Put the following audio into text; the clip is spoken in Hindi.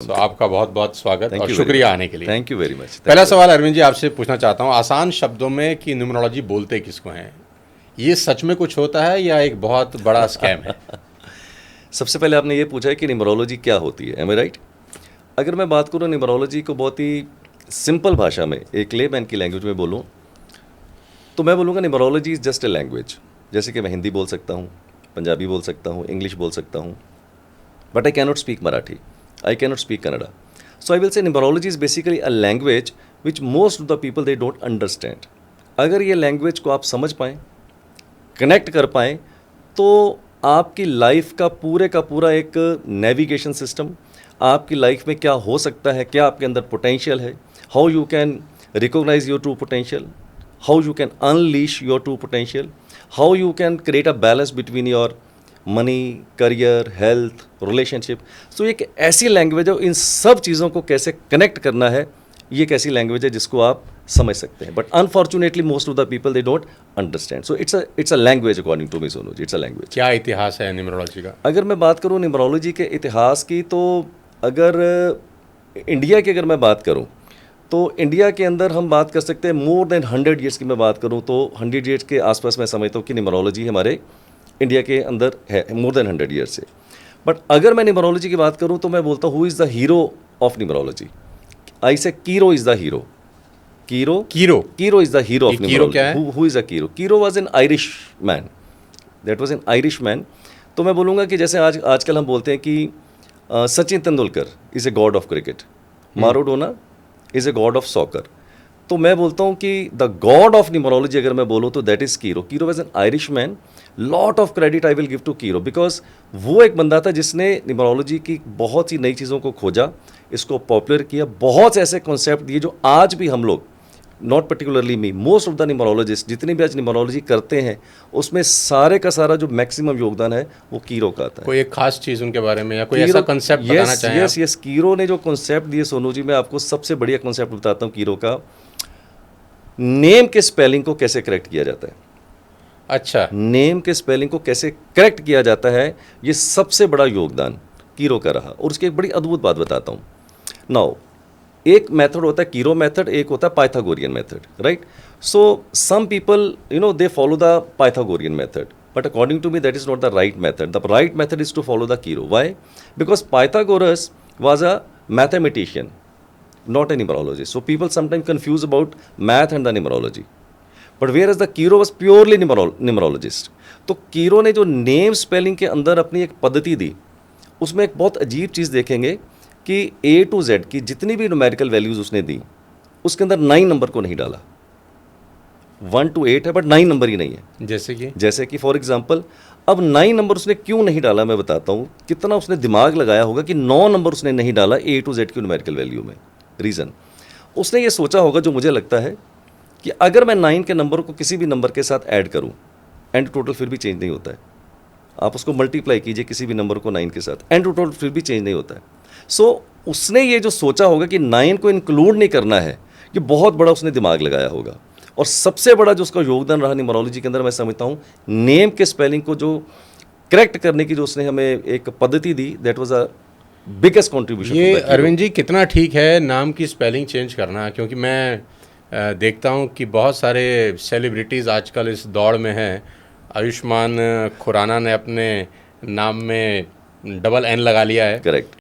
तो आपका बहुत बहुत स्वागत और शुक्रिया आने के लिए। Thank you very much. पहला सवाल अरविंद जी आपसे पूछना चाहता हूँ, आसान शब्दों में कि न्यूमरोलॉजी बोलते किसको हैं, ये सच में कुछ होता है या एक बहुत बड़ा स्कैम है? सबसे पहले आपने ये पूछा है कि न्यूमरोलॉजी क्या होती है, एम आई राइट? अगर मैं बात करूँ न्यूमरोलॉजी को बहुत ही सिंपल भाषा में, एक लेमैन की लैंग्वेज में बोलूँ तो मैं बोलूँगा numerology is just a language. जैसे कि मैं हिंदी बोल सकता हूँ, पंजाबी बोल सकता हूँ, इंग्लिश बोल सकता हूँ, but I cannot speak Marathi, I cannot speak Kannada. So I will say numerology is basically a language which most of the people they don't understand. अगर ये लैंग्वेज को आप समझ पाएँ, कनेक्ट कर पाएँ, तो आपकी लाइफ का पूरा एक नेविगेशन सिस्टम, आपकी लाइफ में क्या हो सकता है, क्या आपके अंदर पोटेंशियल है, how you can recognise your true potential, how you can unleash your true potential, how you can create a balance between your money, career, health, relationship. So एक ऐसी लैंग्वेज है, इन सब चीज़ों को कैसे कनेक्ट करना है, ये एक ऐसी लैंग्वेज है जिसको आप समझ सकते हैं, but unfortunately most of the people they don't understand. So it's a language according to me Sonu ji, it's a language. क्या इतिहास है न्यूमरोलॉजी का? अगर मैं बात करूँ न्यूमरोलॉजी के इतिहास की, तो अगर इंडिया की अगर मैं बात करूँ तो इंडिया के अंदर हम बात कर सकते हैं मोर देन 100 ईयर्स की मैं बात करूं तो 100 ईयर्स के आसपास मैं समझता हूं कि न्यूमरोलॉजी हमारे इंडिया के अंदर है, मोर देन 100 ईयर्स से। बट अगर मैं न्यूमरोलॉजी की बात करूं तो मैं बोलता हूं who is the hero of numerology. I say Cheiro is the hero. Cheiro is the hero of numerology. Who is the Cheiro? Cheiro was an Irish man, that was an Irish man. तो मैं बोलूँगा कि जैसे आजकल हम बोलते हैं कि Sachin Tendulkar is a god of cricket, Maradona is a god of soccer. तो मैं बोलता हूँ कि द गॉड ऑफ न्यूमरोलॉजी अगर मैं बोलूँ तो that is Cheiro. Cheiro was an Irish man. Lot of credit I will give to Cheiro, because वो एक बंदा था जिसने न्यूमरोलॉजी की बहुत सी नई चीज़ों को खोजा, इसको पॉपुलर किया, बहुत से ऐसे कॉन्सेप्ट दिए जो आज भी हम लोग, not particularly me, most of the numerologist जितनी भी आज न्यूमरोलॉजी करते हैं उसमें सारे का सारा जो मैक्सिमम योगदान है वो कीरो का आता है। कोई एक खास चीज़ उनके बारे में या कोई ऐसा कॉन्सेप्ट बताना चाहें? यस, कीरो ने जो कॉन्सेप्ट दिए सोनू जी, मैं आपको सबसे बढ़िया कॉन्सेप्ट बताता हूँ कीरो का। नेम के स्पेलिंग को कैसे करेक्ट किया जाता है। अच्छा, नेम के स्पेलिंग को कैसे करेक्ट किया जाता है, ये सबसे बड़ा योगदान कीरो का रहा। और उसकी एक बड़ी अद्भुत बात बताता हूँ। नाउ एक मेथड होता है कीरो मेथड, एक होता है Pythagorean method, right? So some people they follow the Pythagorean method, but according to me that is not the right method. The right method is to follow the कीरो. Why? Because Pythagoras was a mathematician, not a numerologist. So people sometimes confuse about math and the numerology. But whereas the कीरो was purely numerologist. तो कीरो ने जो नेम स्पेलिंग के अंदर अपनी एक पद्धति दी, उसमें एक बहुत अजीब चीज़ देखेंगे कि A to Z की जितनी भी न्यूमेरिकल वैल्यूज़ उसने दी, उसके अंदर 9 नंबर को नहीं डाला। 1 to 8 है बट 9 नंबर ही नहीं है। जैसे कि फॉर एग्जांपल, अब 9 नंबर उसने क्यों नहीं डाला मैं बताता हूँ। कितना उसने दिमाग लगाया होगा कि 9 नंबर उसने नहीं डाला A to Z की न्यूमेरिकल वैल्यू में। रीज़न, उसने ये सोचा होगा, जो मुझे लगता है कि अगर मैं 9 के नंबर को किसी भी नंबर के साथ ऐड करूँ, एंड टोटल फिर भी चेंज नहीं होता है। आप उसको मल्टीप्लाई कीजिए किसी भी नंबर को 9 के साथ, एंड टोटल फिर भी चेंज नहीं होता है। सो उसने ये जो सोचा होगा कि 9 को इंक्लूड नहीं करना है, ये बहुत बड़ा उसने दिमाग लगाया होगा। और सबसे बड़ा जो उसका योगदान रहा न्यूमरोलॉजी के अंदर, मैं समझता हूँ नेम के स्पेलिंग को जो करेक्ट करने की जो उसने हमें एक पद्धति दी, that was a biggest contribution. ये अरविंद जी कितना ठीक है नाम की स्पेलिंग चेंज करना, क्योंकि मैं देखता हूँ कि बहुत सारे सेलिब्रिटीज़ आजकल इस दौड़ में हैं। आयुष्मान खुराना ने अपने नाम में डबल एन लगा लिया है। करेक्ट।